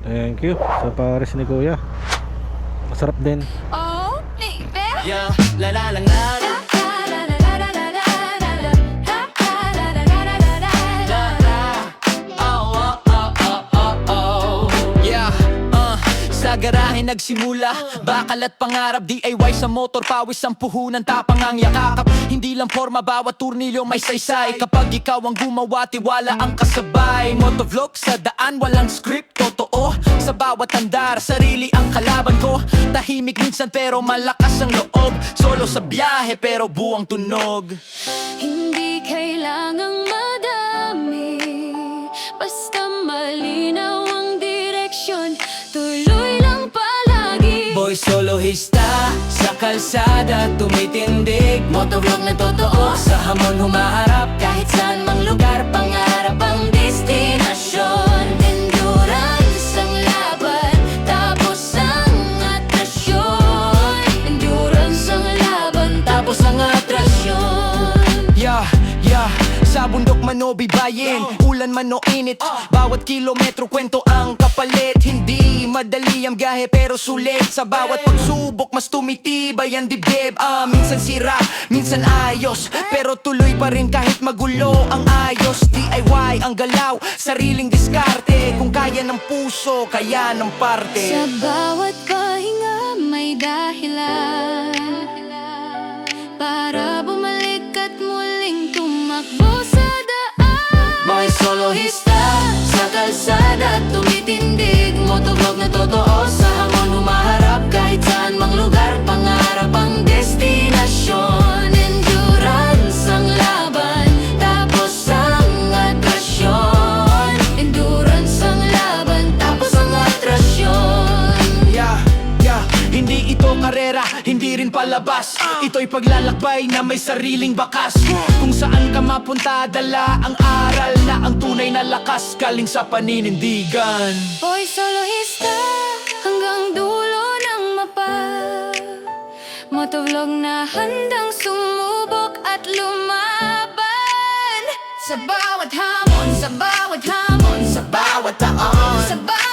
Thank you sa pares ni Kuya. Masarap din. Oh, baby. Yeah, la la la la la. Sa garahe nagsimula, bakal at pangarap, DIY sa motor, pawis ang puhunan, tapang ang yakakap. Hindi lang forma, bawat turnilyo may saysay. Kapag ikaw ang gumawa, tiwala ang kasabay. Motovlog sa daan, walang script, totoo. Sa bawat andar, sarili ang kalaban ko. Tahimik minsan pero malakas ang loob. Solo sa biyahe pero buwang tunog. Hindi kailangang madami, basta malinaw ang direksyon. Tuloy lang palagi. Boy solohista, sa kalsada tumitindig. Motovlog na totoo, sa hamon humaharap. Kahit saan mang lugar, pangarap ang destinasyon. Endurance ang laban, tapos ang atrasyon. Endurance ang laban, tapos ang atrasyon. Yeah, yeah. Sa bundok man o bibayin, ulan man o init, bawat kilometro kwento ang kapalit. Hindi madali ang biyahe pero sulit. Sa bawat pagsubok mas tumitibay ang dibdib. Minsan sira, minsan ayos, pero tuloy pa rin kahit magulo ang ayos. DIY ang galaw, sariling diskarte. Kung kaya ng puso, kaya ng parte. Sa bawat pahinga may dahilan para bumalik at muling tumakbo sa daan. Mga solohista, sa kalsada tumitindig. Motovlog na totoo, sa hamon humaharap. Kahit saan mang lugar, pangarap ang destinasyon. Endurance ang laban, tapos ang atrasyon. Endurance ang laban, tapos ang atrasyon. Yeah, yeah, hindi ito karera, hindi rin palabas. Ito'y paglalakbay na may sariling bakas. Kung saan ka mapunta, dala ang aral na ang tunay na lakas galing sa paninindigan. Boy solohista, hanggang dulo ng mapa. Motovlog na handang sumubok at lumaban. Sa bawat hamon, sa bawat hamon, sa bawat taon, sa bawat